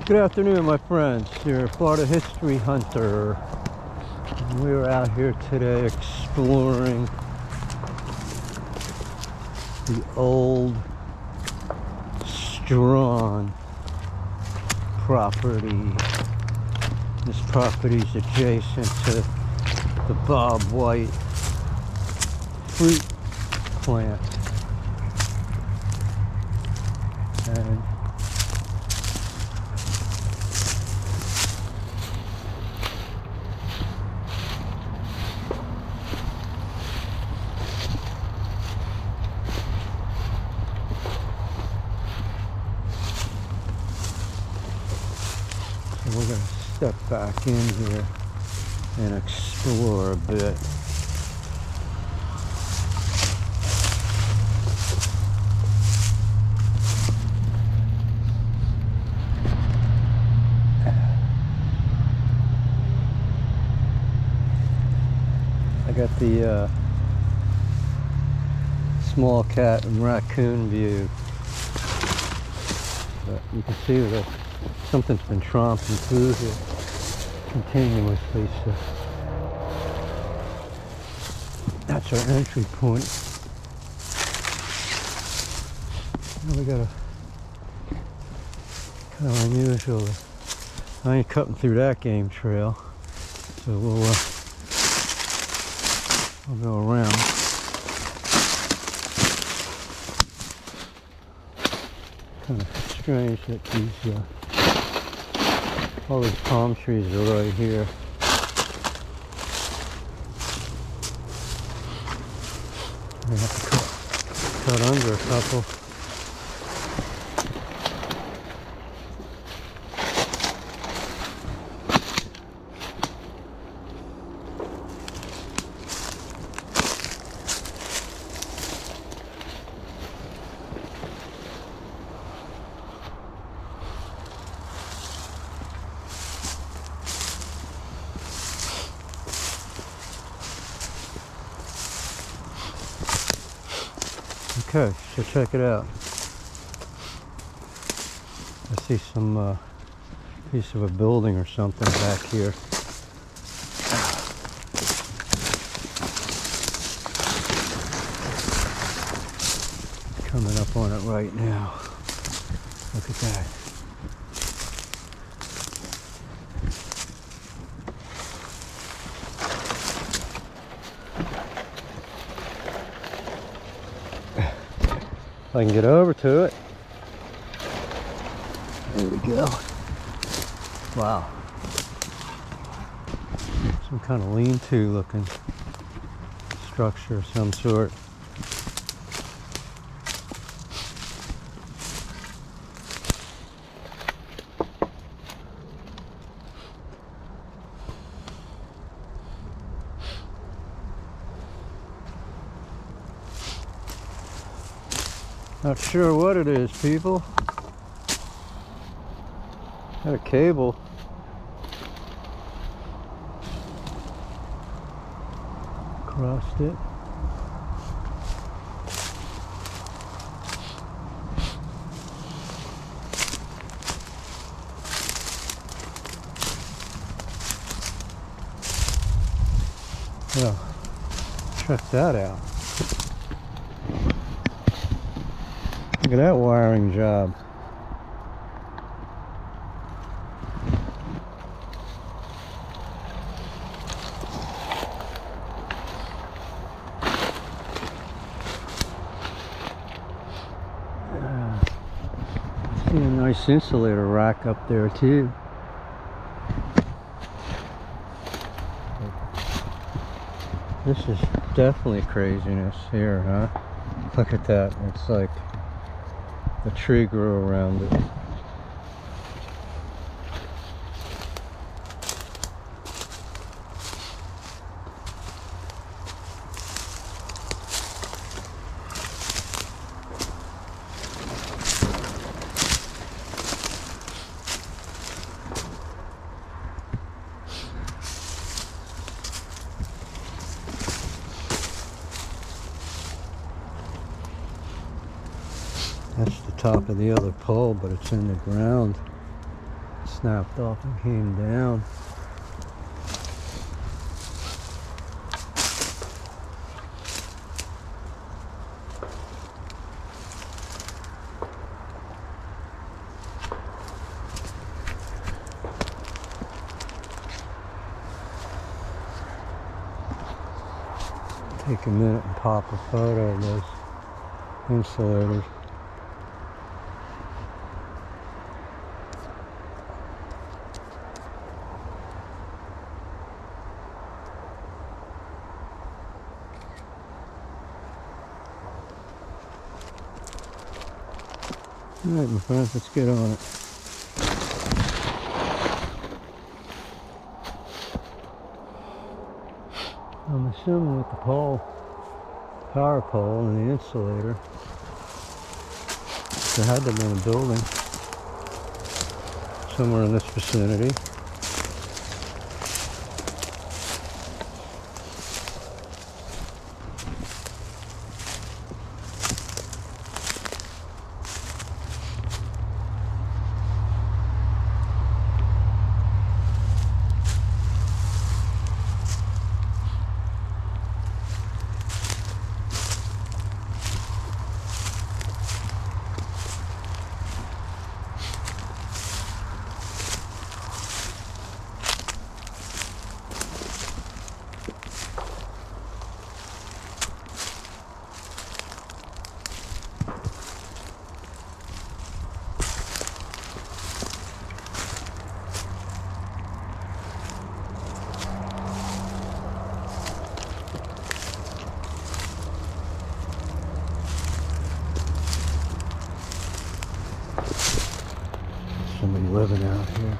Good afternoon, my friends. Your Florida history hunter. And we're out here today exploring the old Strawn property. This property is adjacent to the Bob White fruit plant. And we're going to step back in here and explore a bit. I got the small cat and raccoon view, but you can see that something's been tromping through here continuously, so that's our entry point. Now we got a kind of unusual, I ain't cutting through that game trail, so we'll go around. Kind of strange that these all these palm trees are right here. I have to cut under a couple. Okay, so check it out. I see some piece of a building or something back here. Coming up on it right now. Look at that. If I can get over to it. There we go. Wow. Some kind of lean-to looking structure of some sort. Not sure what it is, people. Got a cable. Crossed it. Well, check that out. Look at that wiring job. I see a nice insulator rack up there too. This is definitely craziness here, huh? Look at that. It's like a tree grew around it. That's the top of the other pole, but it's in the ground. snapped off and came down. Take a minute and pop a photo of those insulators. Alright, my friends, let's get on it. I'm assuming with the pole, power pole and the insulator, there had to have been a building somewhere in this vicinity. Somebody living out here.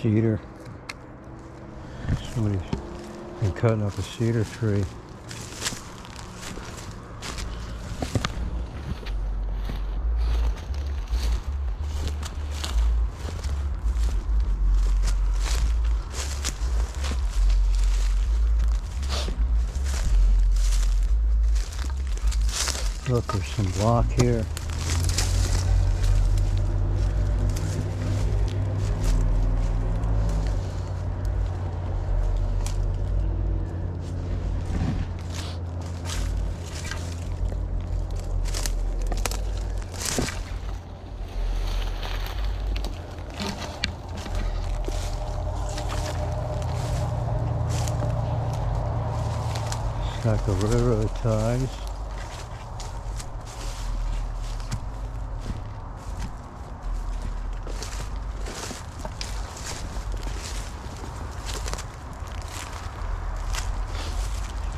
Cedar. Somebody's been cutting up a cedar tree. Look, there's some block here. Stack of railroad ties.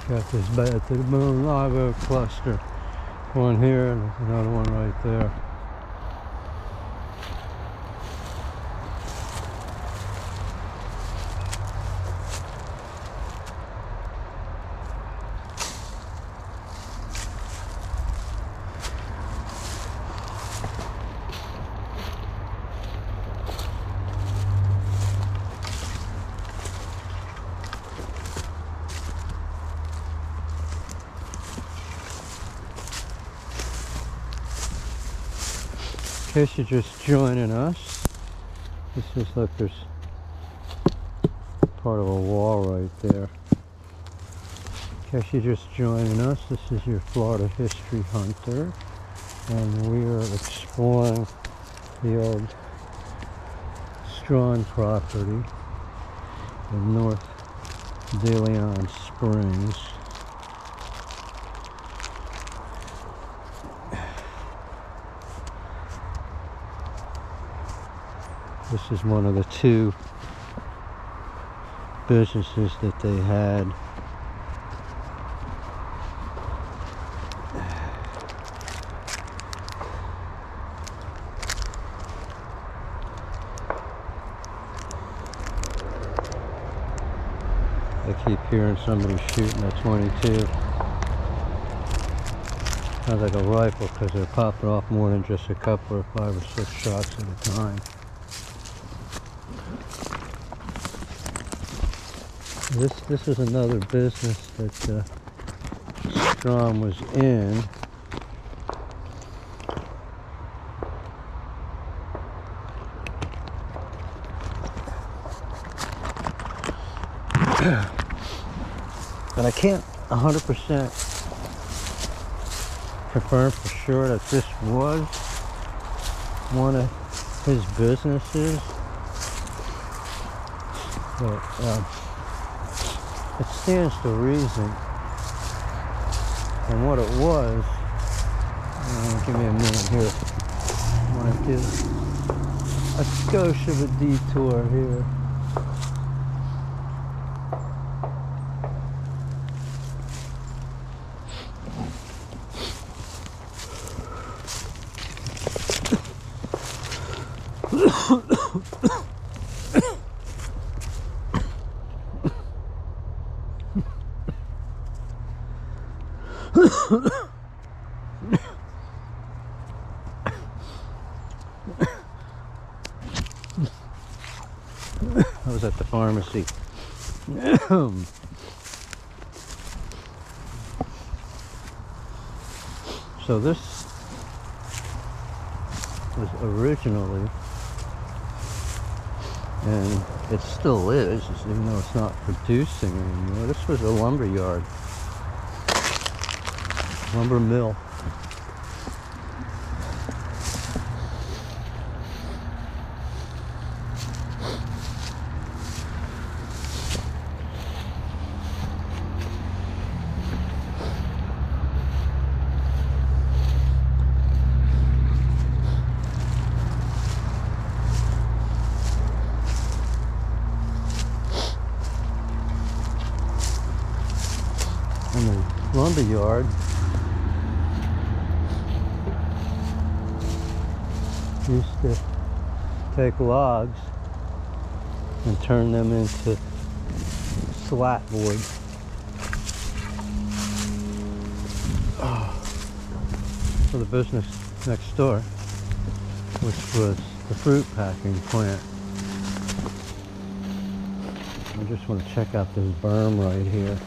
Got this bad to the bone live oak cluster. One here and another one right there. In case you're just joining us, this is like there's part of a wall right there. In case you're just joining us, this is your Florida History Hunter, and we are exploring the old Strawn property in North DeLeon Springs. This is one of the two businesses that they had. I keep hearing somebody shooting a 22. Sounds like a rifle because they're popping off more than just a couple or 5 or 6 shots at a time. This is another business that Strawn was in. But I can't 100% confirm for sure that this was one of his businesses. But it stands to reason, and what it was, give me a minute here, I want to do a skosh of a detour here. I was at the pharmacy. So this was originally, and it still is, even though it's not producing anymore, this was a lumber yard. Lumbermill. And the lumber yard used to take logs and turn them into slat wood. For the business next door, which was the fruit packing plant. I just want to check out this berm right here.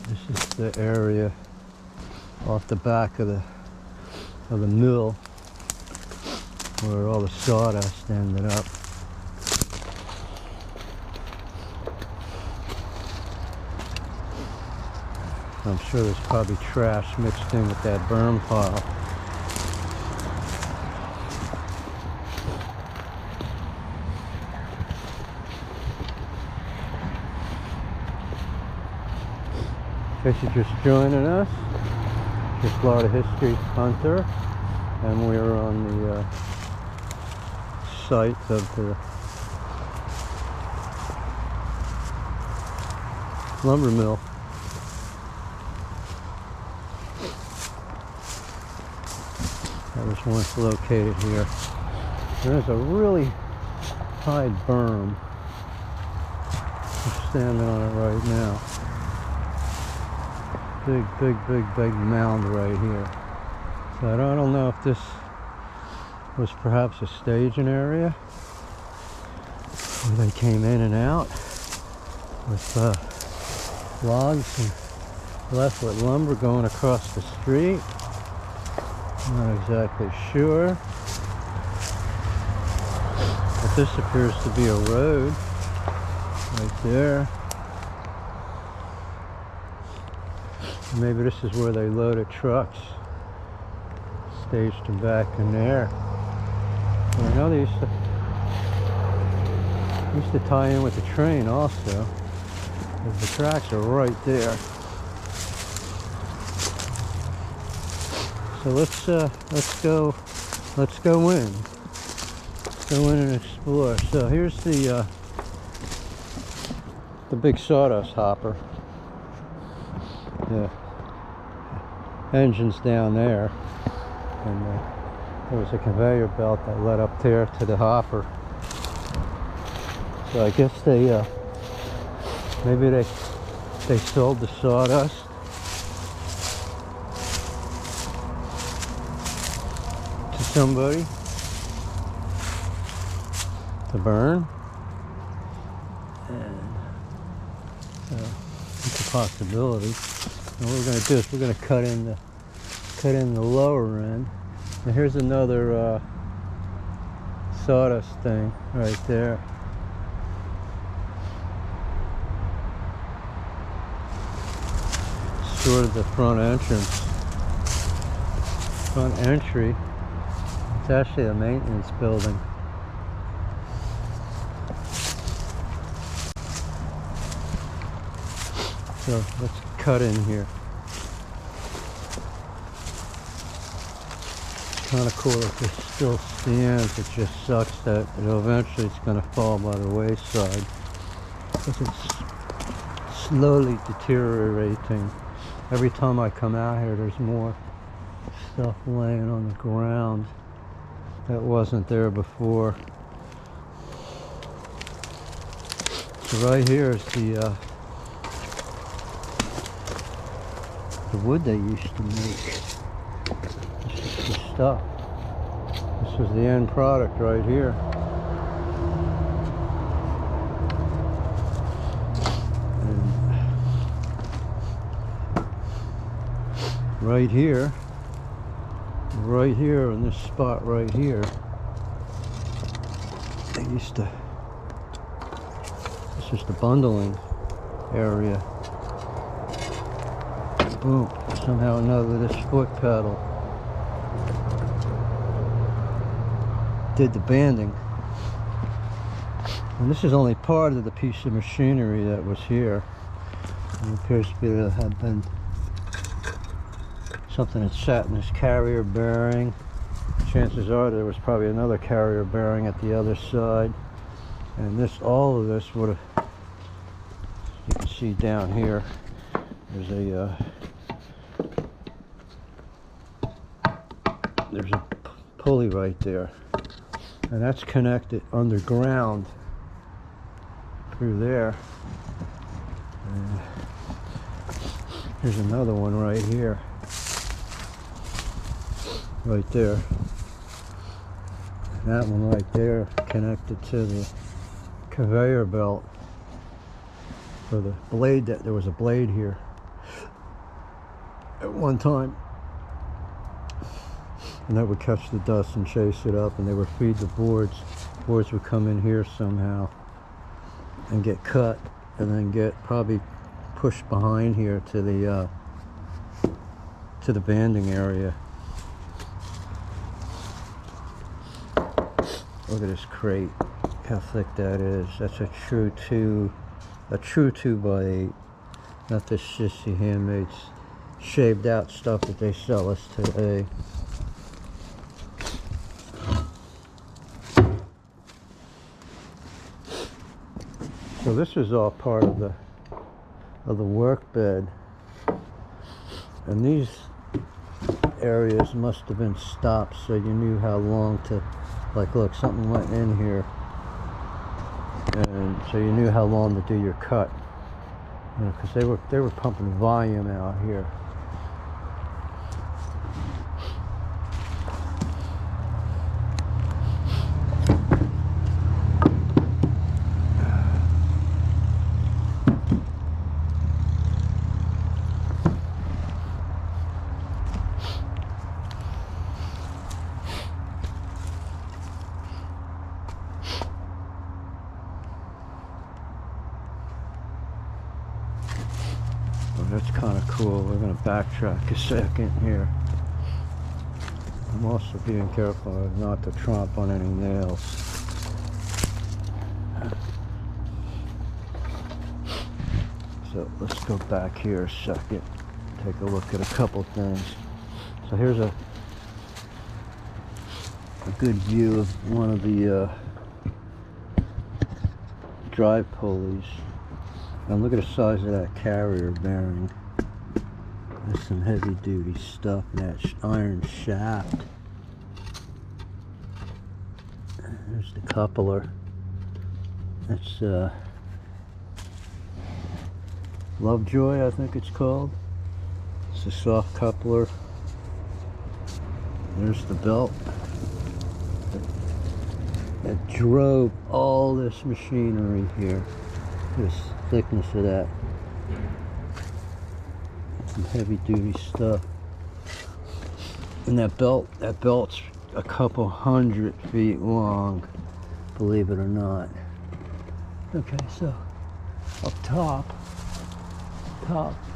This is the area off the back of the mill where all the sawdust ended up. I'm sure there's probably trash mixed in with that berm pile. case you're just joining us, your Florida History Hunter, and we're on the site of the Lumbermill. That was once located here. There's a really high berm. I'm standing on it right now. Big mound right here. So I don't know if this was perhaps a staging area where they came in and out with logs and left with lumber going across the street. I'm not exactly sure. But this appears to be a road right there. Maybe this is where they loaded trucks, staged them back in there. And I know they used to tie in with the train also, because the tracks are right there. So let's go in. Let's go in and explore. So here's the big sawdust hopper. The engine's down there, and there was a conveyor belt that led up there to the hopper. So I guess they maybe they sold the sawdust to somebody to burn, and it's a possibility. And what we're going to do is we're going to cut in the lower end. And here's another sawdust thing right there. Sort of the front entrance. Front entry. It's actually a maintenance building. So let's cut in here. It's kind of cool if this still stands. It just sucks that eventually it's going to fall by the wayside, because it's slowly deteriorating. Every time I come out here, there's more stuff laying on the ground that wasn't there before. So right here is the wood they used to make. This is the stuff. This was the end product right here. And right here in this spot right here, they used to, this is the bundling area. Boom, somehow or another this foot pedal did the banding. And this is only part of the piece of machinery that was here. It appears to have been something that sat in this carrier bearing. Chances are there was probably another carrier bearing at the other side. And this, all of this would have, you can see down here, there's a pulley right there, and that's connected underground through there. And here's another one right here, right there, and that one right there connected to the conveyor belt for the blade. That there was a blade here at one time, and that would catch the dust and chase it up, and they would feed the boards. Boards would come in here somehow and get cut, and then get probably pushed behind here to the banding area. Look at this crate, how thick that is. That's a true 2 by 8. Not this shissy handmade shaved out stuff that they sell us today. So this is all part of the work bed, and these areas must have been stopped so you knew how long to, like, look, something went in here, and so you knew how long to do your cut, you know, because they were pumping volume out here. That's kind of cool. We're going to backtrack a second here. I'm also being careful not to tromp on any nails. So let's go back here a second. Take a look at a couple things. So here's a good view of one of the drive pulleys. And look at the size of that carrier bearing. There's some heavy duty stuff in that iron shaft. There's the coupler. That's Lovejoy, I think it's called. It's a soft coupler. There's the belt that drove all this machinery here. This thickness of that. Some heavy duty stuff. And that belt's a couple 100 feet long, believe it or not. Okay, so up top,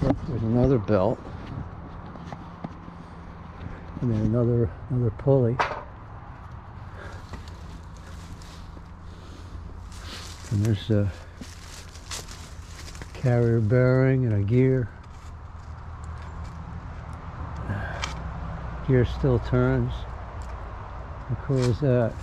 there's another belt. And then another pulley. And there's a carrier bearing and a gear. Gear still turns. How cool is that?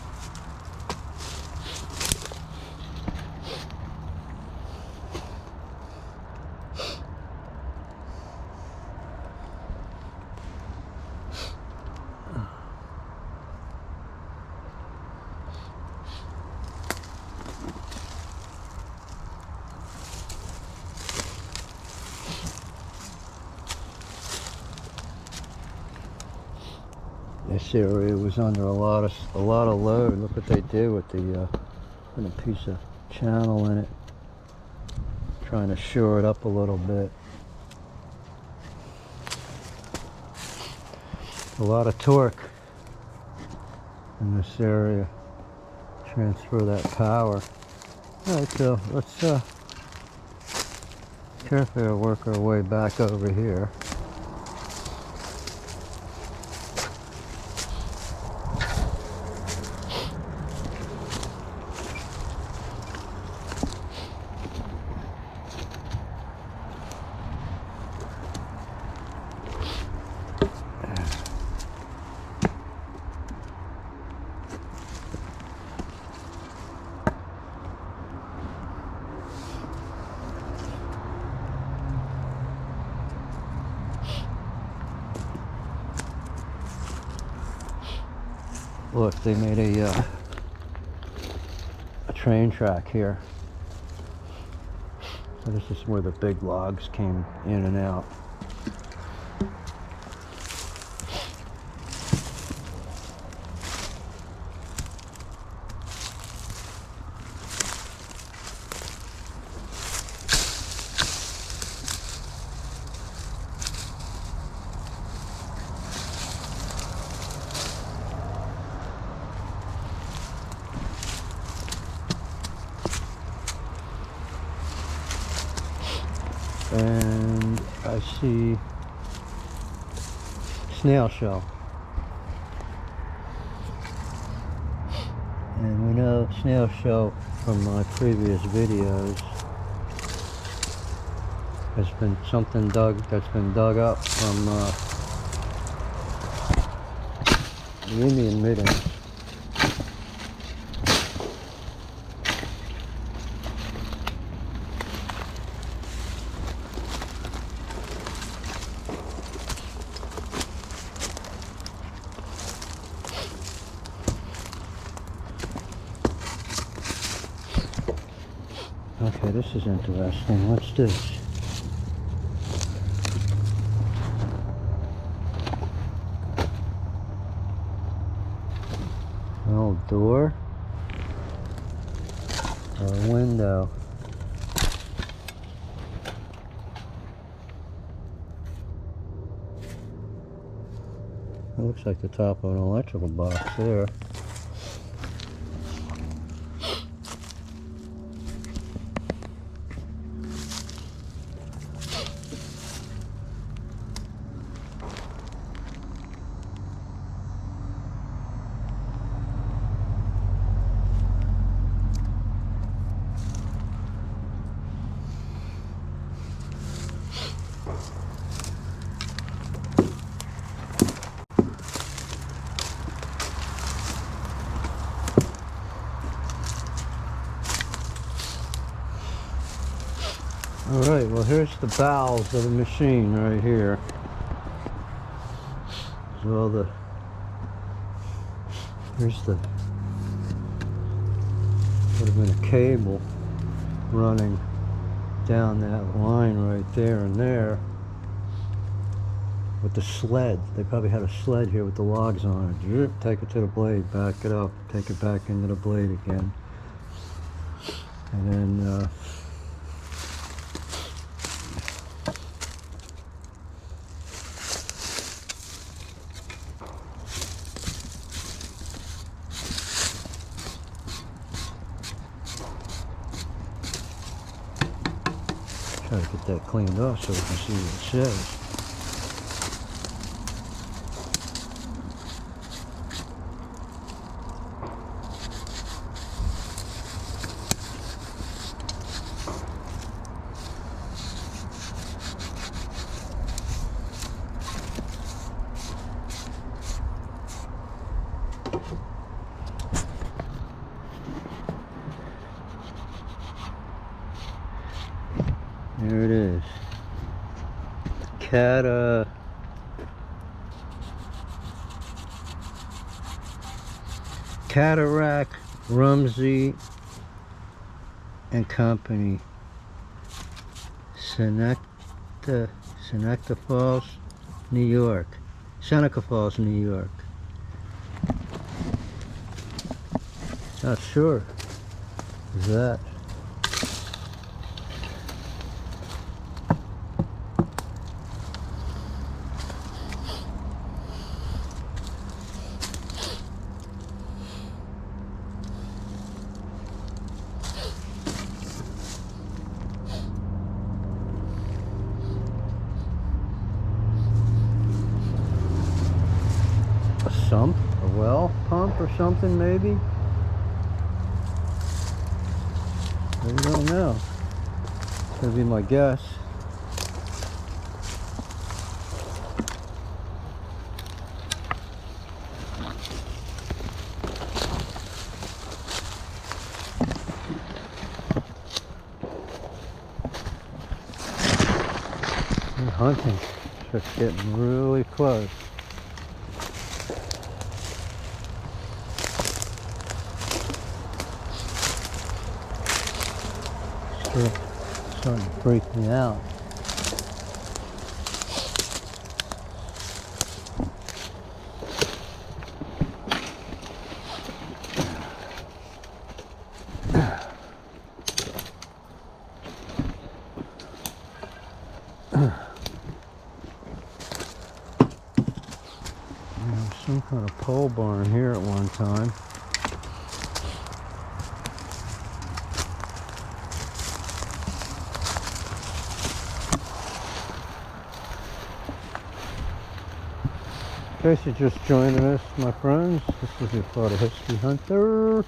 This area was under a lot of load. Look what they did with the put a piece of channel in it, trying to shore it up a little bit. A lot of torque in this area. Transfer that power. All right, so let's carefully work our way back over here. Look, they made a train track here. So this is where the big logs came in and out. And I see snail shell. And we know snail shell from my previous videos has been something that's been dug up from the Indian meetings. Okay, this is interesting. What's this? An old door? Or a window? It looks like the top of an electrical box there. Alright, well here's the bowels of the machine right here. So here's the, would have been a cable running down that line right there and there with the sled. They probably had a sled here with the logs on it. Drip, take it to the blade, back it up, take it back into the blade again. And then try to get that cleaned off so we can see what it says. There it is. Cataract, Rumsey and Company. Seneca Falls, New York. Seneca Falls, New York. Not sure. Is that? Sump, a well pump or something maybe? I don't know. It's gonna be my guess. And hunting just getting really close. Starting to freak me out. There's some kind of pole barn here at one time. In case you're just joining us, my friends, this is your Florida History Hunter,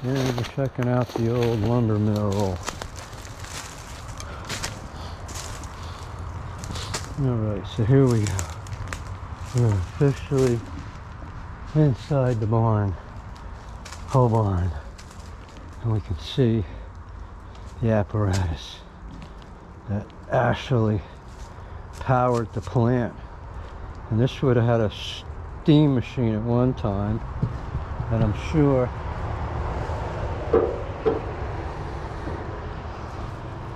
and we're checking out the old lumber mill. Alright, so here we go. We're officially inside the barn, whole barn, and we can see the apparatus that actually powered the plant. And this would have had a steam machine at one time, and I'm sure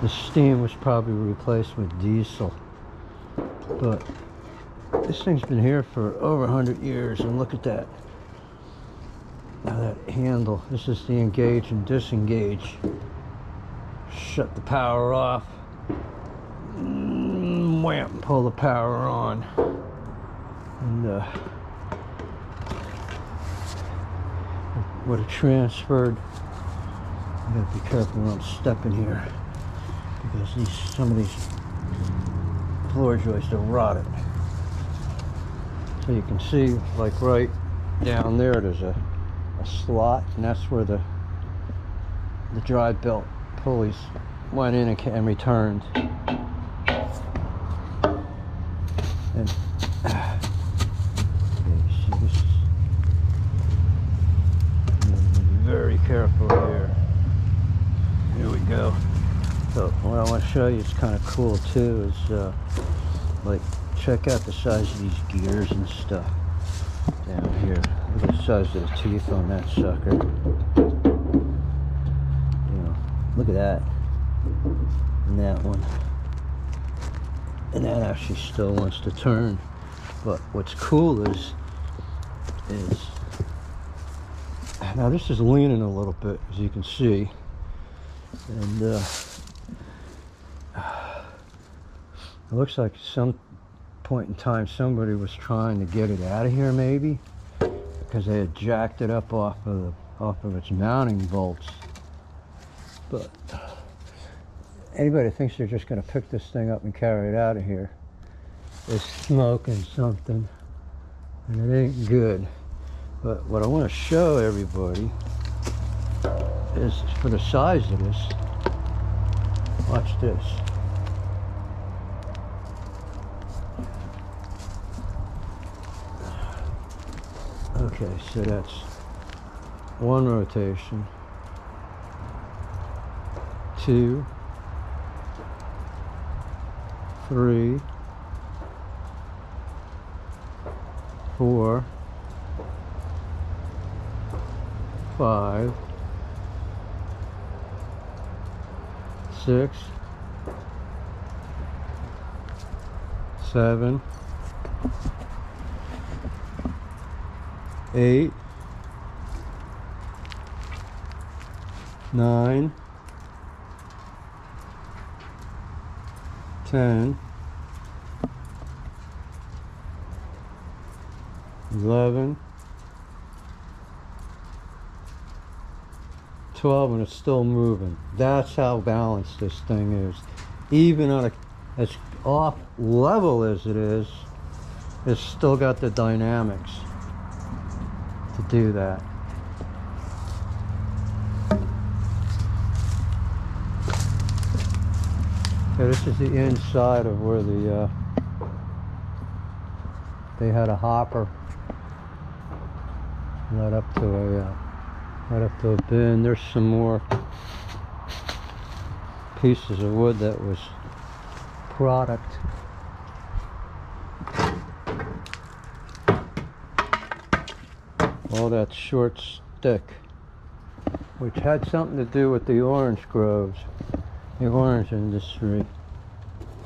the steam was probably replaced with diesel. But this thing's been here for over 100 years, and look at that. Now that handle, this is the engage and disengage. Shut the power off. Wham, pull the power on. And would have transferred. I gotta be careful when I'm stepping here, because some of these floor joists are rotted. So you can see, like right down there, there's a slot, and that's where the drive belt pulleys went in and returned. And very careful here. Here we go. So what I want to show you is kind of cool too, is like, check out the size of these gears and stuff down here. Look at the size of the teeth on that sucker. You know, look at that. And that one. And that actually still wants to turn. But what's cool is now this is leaning a little bit, as you can see, and it looks like some point in time somebody was trying to get it out of here, maybe because they had jacked it up off of its mounting bolts. But anybody thinks they're just going to pick this thing up and carry it out of here is smoking something, and it ain't good. But what I want to show everybody is, for the size of this, watch this. Okay, so that's one rotation, 2, 3, 4, 5, 6, 7, 8, 9, 10, 11, 12, and it's still moving. That's how balanced this thing is. Even on as off level as it is, it's still got the dynamics to do that. Okay, this is the inside of where they had a hopper led up to a bin. There's some more pieces of wood that was product. All that short stick, which had something to do with the orange groves, the orange industry.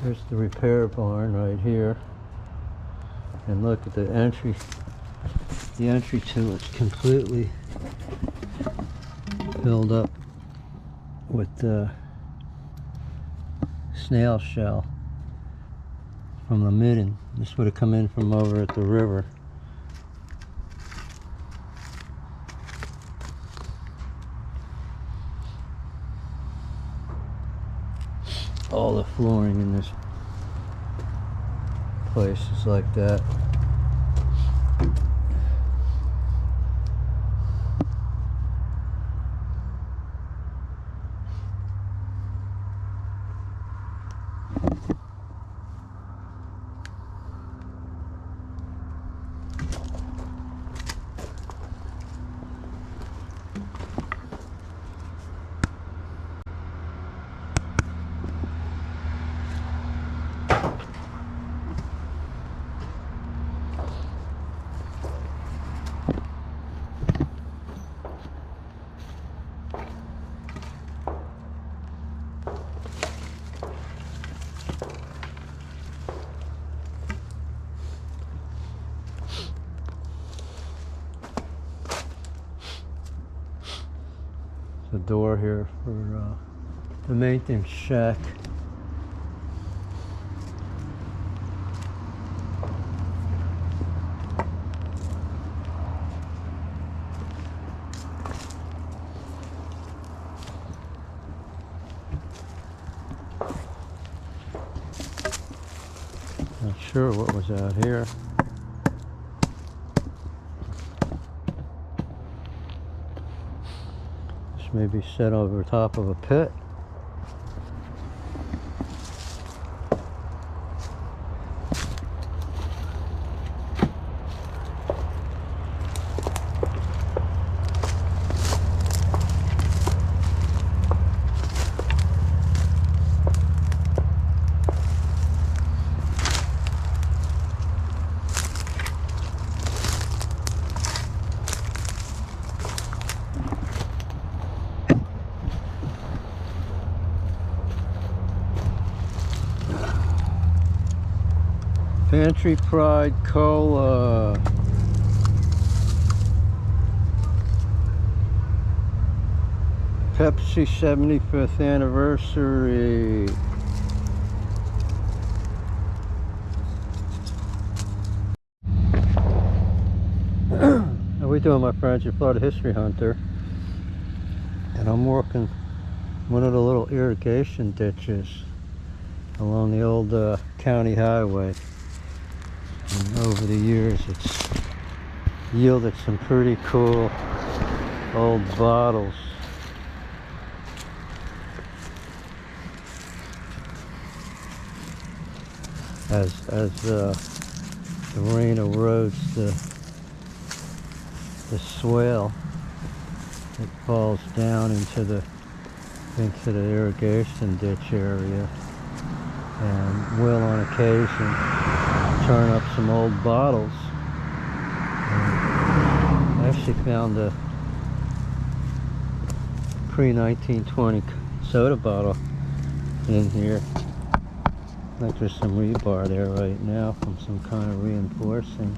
There's the repair barn right here, and look at the entry. The entry to it's completely filled up with snail shell from the midden. This would have come in from over at the river. All the flooring in this place is like that. door here for the maintenance shack. Not sure what was out here. This may be set over top of a pit. Pantry Pride Cola. Pepsi 75th anniversary. How we doing, my friends? Your Florida History Hunter. And I'm working one of the little irrigation ditches along the old county highway. And over the years it's yielded some pretty cool old bottles. As the rain erodes the swale, it falls down into the irrigation ditch area, and will on occasion turn up some old bottles. I actually found a pre-1920 soda bottle in here. I think there's some rebar there right now from some kind of reinforcing.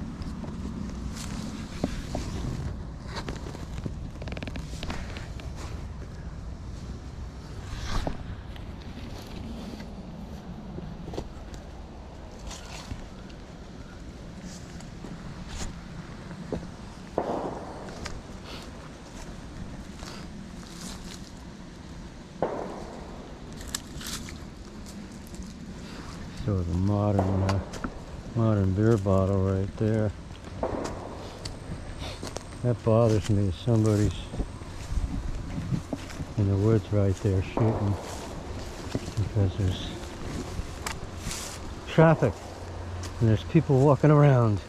Sort of a modern beer bottle right there. That bothers me. Somebody's in the woods right there shooting because there's traffic and there's people walking around.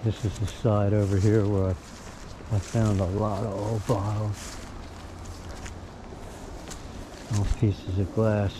This is the side over here where I found a lot of old bottles, old pieces of glass.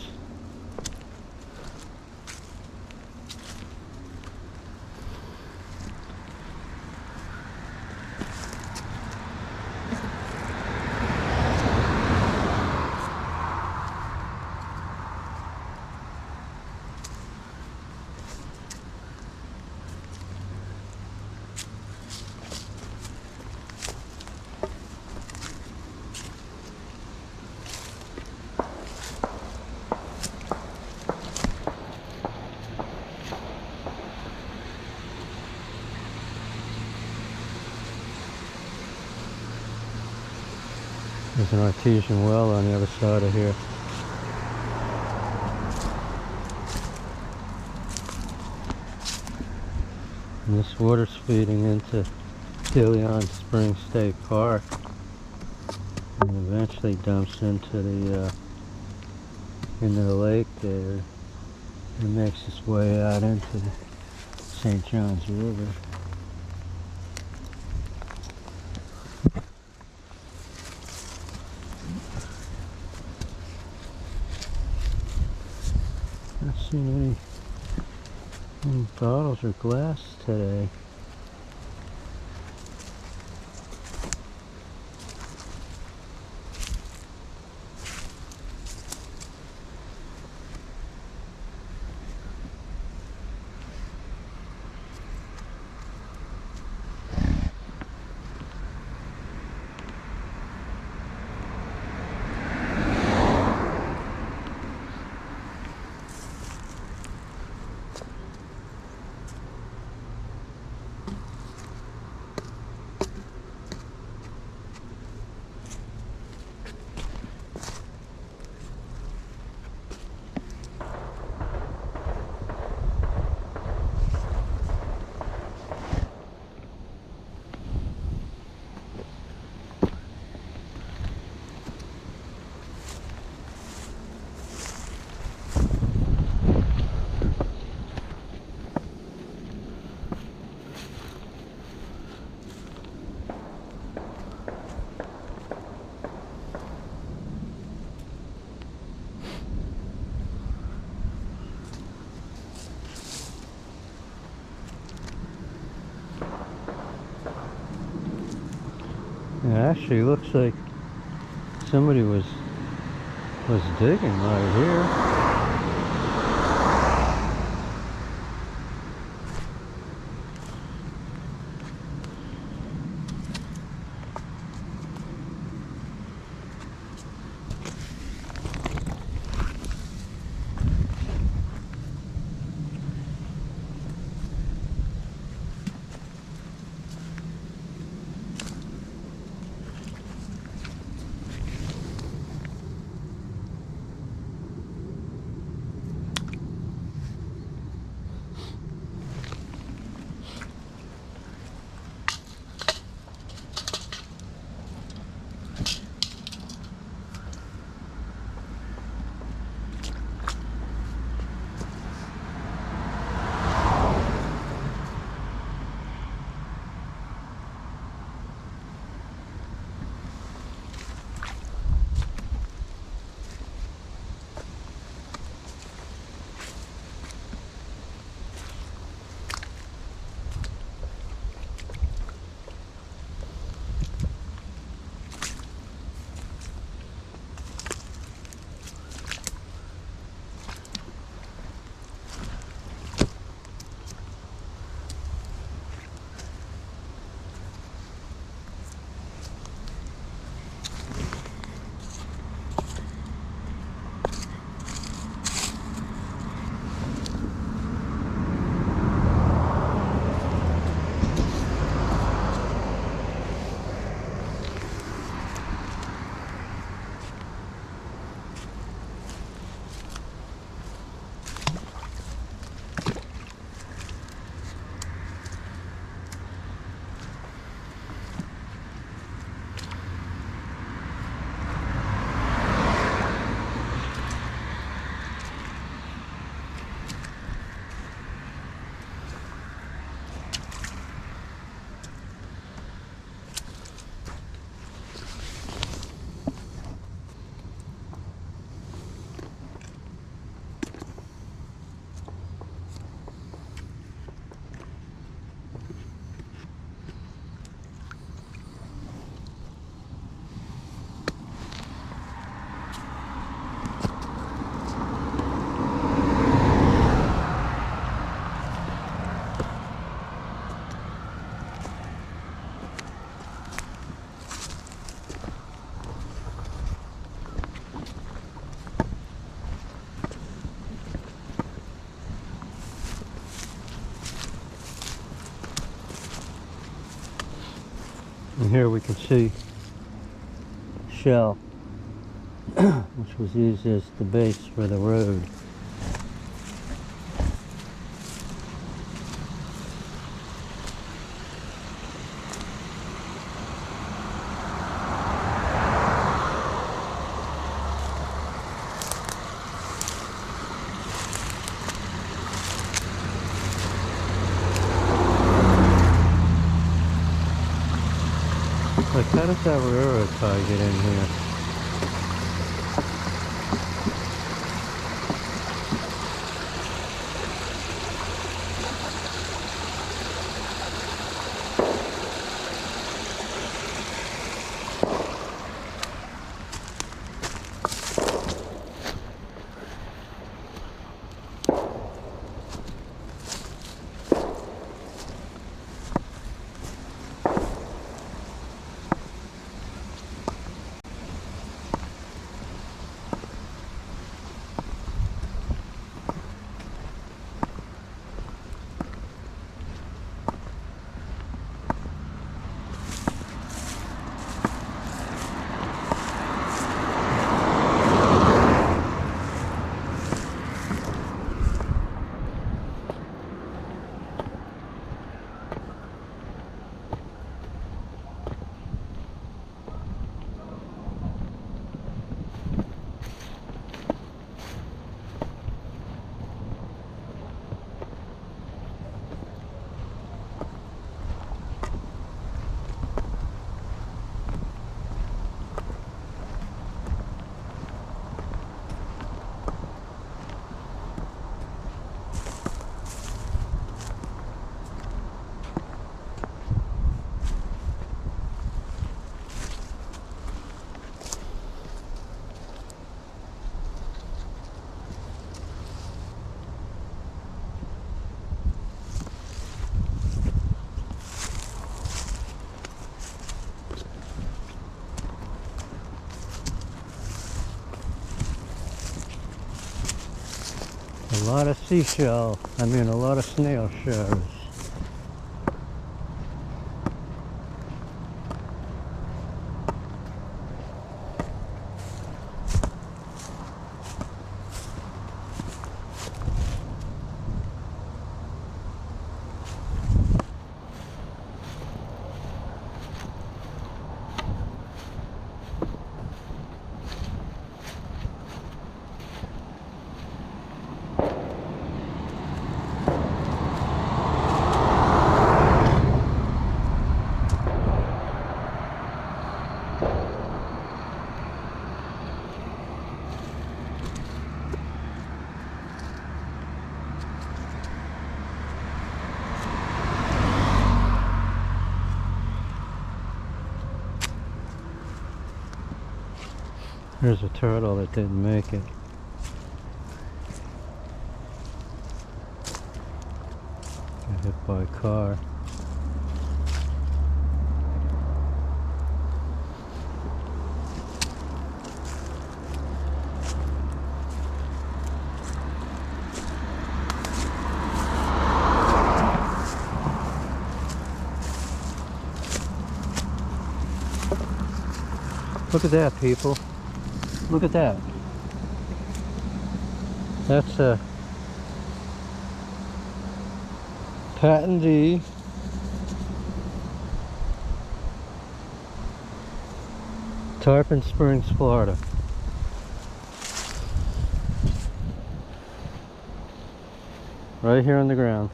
There's an artesian well on the other side of here. And this water's feeding into DeLeon Spring State Park and eventually dumps into the lake there and makes its way out into the St. Johns River. Not seeing any bottles or glass today. actually looks like somebody was digging right here. And here we can see shell, which was used as the base for the road. Like, how does that railroad tie get in here? lot of seashell, I mean a lot of snail shells. Here's a turtle that didn't make it. Got hit by a car. Look at that, people. Look at that. That's a patentee Tarpon Springs, Florida. Right here on the ground.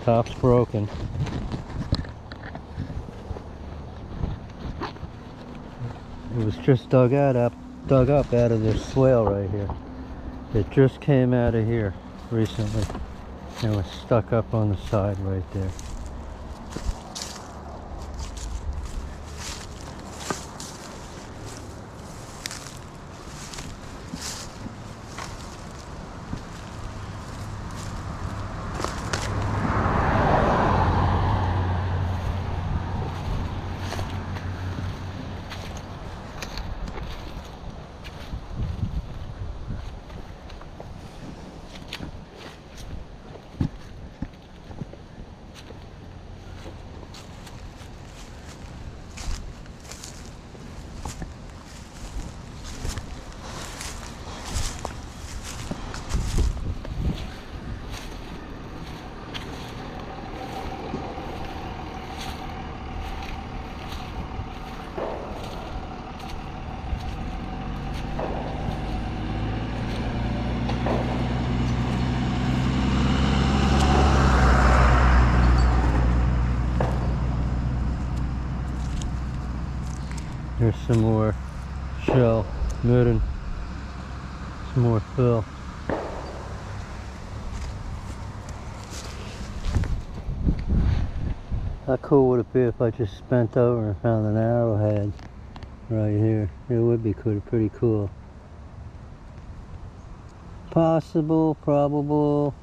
Top's broken. It was just dug up out of this swale right here. It just came out of here recently and was stuck up on the side right there. Here's some more shell, midden, some more fill. How cool would it be if I just bent over and found an arrowhead right here? It would be cool, pretty cool. Possible, probable.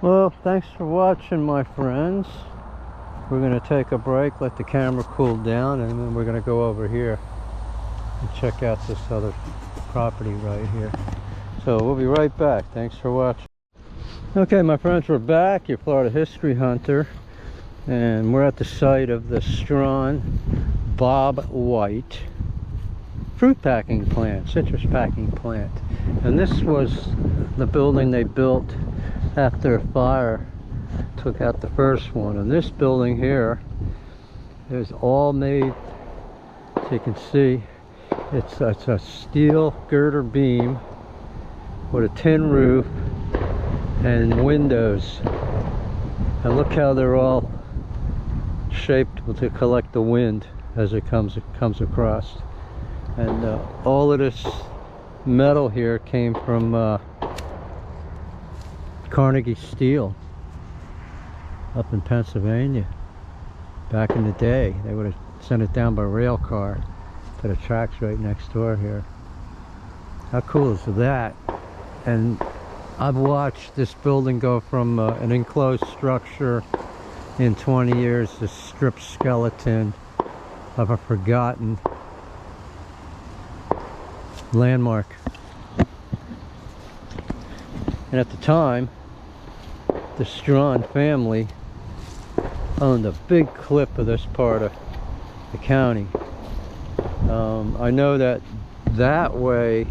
Well, thanks for watching, my friends. We're going to take a break, let the camera cool down, and then we're going to go over here and check out this other property right here. So we'll be right back. Thanks for watching. Okay, my friends, we're back. Your Florida History Hunter, and we're at the site of the Strawn-Bob White fruit packing plant, citrus packing plant. And this was the building they built after a fire took out the first one. And this building here It was all made, so you can see, it's a steel girder beam with a tin roof and windows. And look how they're all shaped to collect the wind as it comes across. And all of this metal here came from Carnegie Steel up in Pennsylvania. Back in the day, they would have sent it down by rail car to the tracks right next door here. How cool is that? And I've watched this building go from an enclosed structure in 20 years to stripped skeleton of a forgotten landmark. And at the time, the Strawn family owned a big clip of this part of the county. I know that way,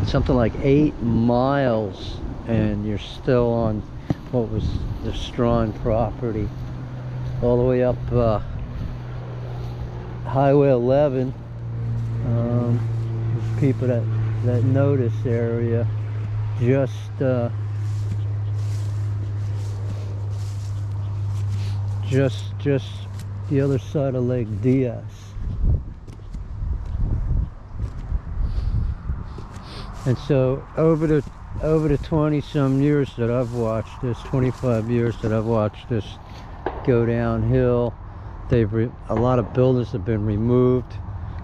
something like 8 miles, and you're still on what was the Strawn property, all the way up Highway 11. There's people that know this area. Just the other side of Lake Diaz. And so over the 20 some years that I've watched this, 25 years that I've watched this go downhill, a lot of buildings have been removed.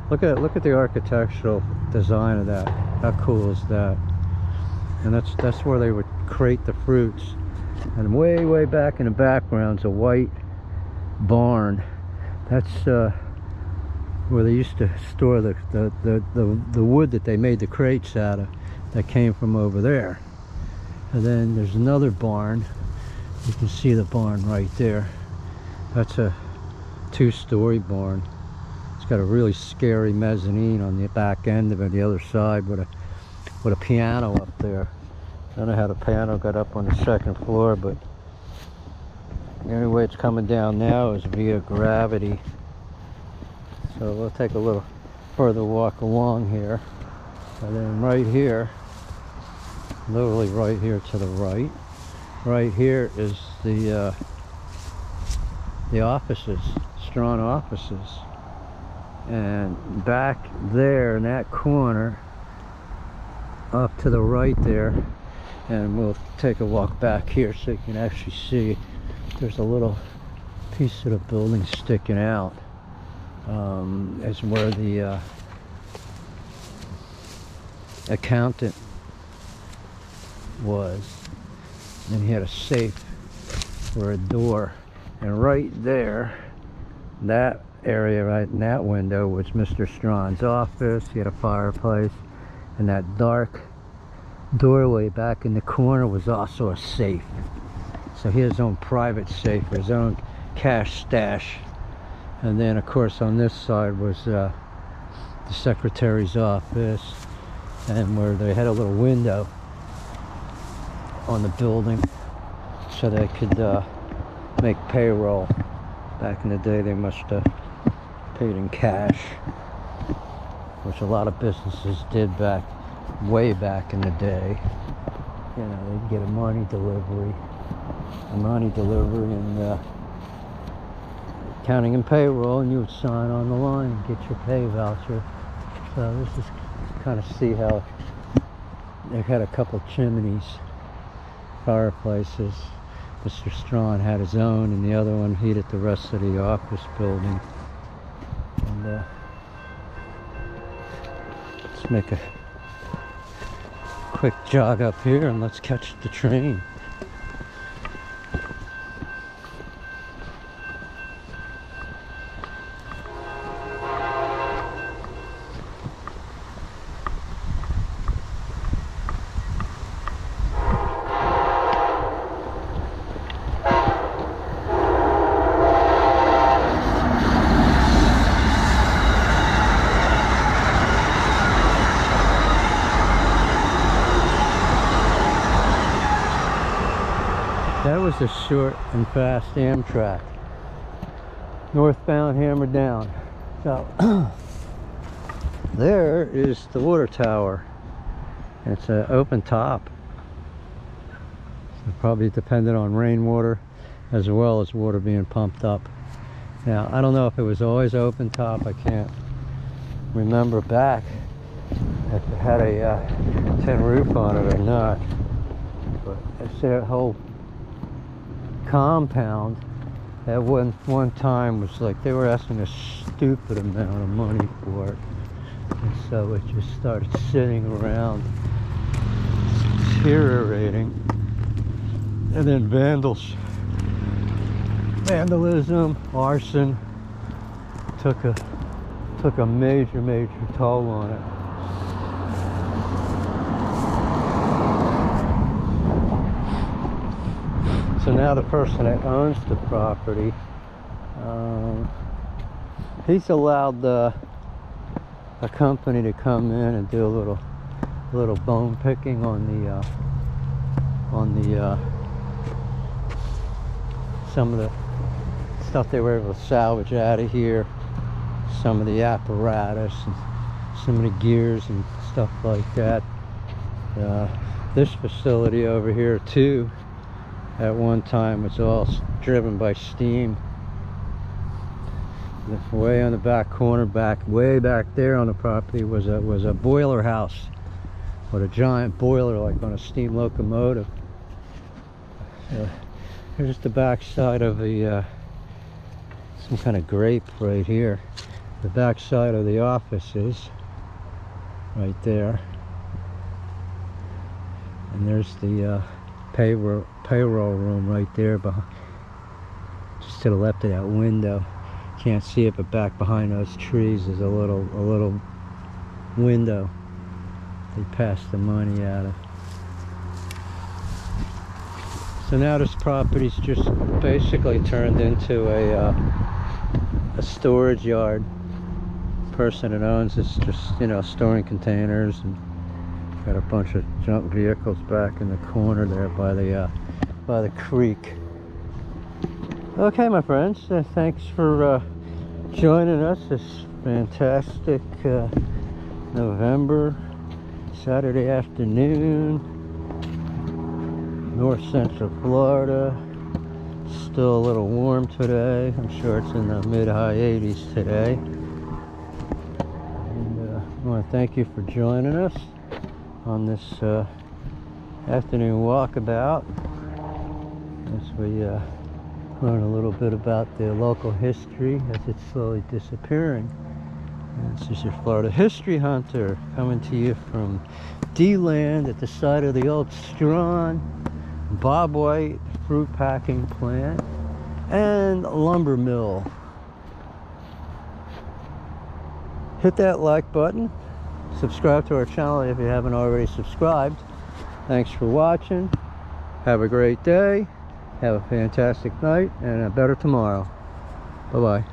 Look at the architectural design of that. How cool is that? And that's where they would crate the fruits. And way back in the background's a white barn. That's where they used to store the wood that they made the crates out of, that came from over there. And then there's another barn. You can see the barn right there. That's a 2-story barn. It's got a really scary mezzanine on the back end of it, the other side, with a piano up there. I don't know how the piano got up on the 2nd floor, but the only way it's coming down now is via gravity. So we'll take a little further walk along here. And then right here, literally right here to the right here is the offices, Strawn offices. And back there in that corner, up to the right there, and we'll take a walk back here so you can actually see there's a little piece of the building sticking out. Is where the accountant was, and he had a safe for a door. And right there, that area right in that window was Mr. Strawn's office. He had a fireplace, and that dark doorway back in the corner was also a safe. So he had his own private safe, his own cash stash. And then of course on this side was the secretary's office, and where they had a little window on the building so they could make payroll. Back in the day they must have paid in cash, which a lot of businesses did way back in the day. You know, they'd get a money delivery and accounting and payroll, and you would sign on the line and get your pay voucher. So let's just kind of see how they had a couple chimneys, fireplaces. Mr. Strawn had his own, and the other one heated the rest of the office building. And let's make a quick jog up here and let's catch the train. That was a short and fast Amtrak. northbound, hammer down. So there is the water tower. It's an open top. So probably dependent on rainwater as well as water being pumped up. Now, I don't know if it was always open top. I can't remember back if it had a tin roof on it or not. But it's that whole compound at one time was like they were asking a stupid amount of money for it. And so it just started sitting around, deteriorating. And then vandalism, arson took a major toll on it. So now the person that owns the property, he's allowed a company to come in and do a little bone picking on the some of the stuff they were able to salvage out of here, some of the apparatus and some of the gears and stuff like that. This facility over here too, at one time was all driven by steam. Way on the back corner, way back there on the property was a boiler house with a giant boiler like on a steam locomotive. Here's the back side of the some kind of grape right here. The back side of the offices right there, and there's the payroll room right there behind, just to the left of that window. Can't see it, but back behind those trees is a little window they pass the money out of. So now this property's just basically turned into a storage yard. The person that owns it's just, you know, storing containers, and got a bunch of junk vehicles back in the corner there by the creek. Okay, my friends, thanks for joining us this fantastic November Saturday afternoon, north central Florida. Still a little warm today. I'm sure it's in the mid-high 80s today. And I want to thank you for joining us on this afternoon walkabout as we learn a little bit about the local history as it's slowly disappearing. And this is your Florida History Hunter coming to you from DeLeon at the site of the old Strawn-Bob White fruit packing plant and Lumbermill. Hit that like button. Subscribe to our channel if you haven't already subscribed. Thanks for watching. Have a great day. Have a fantastic night and a better tomorrow. Bye-bye.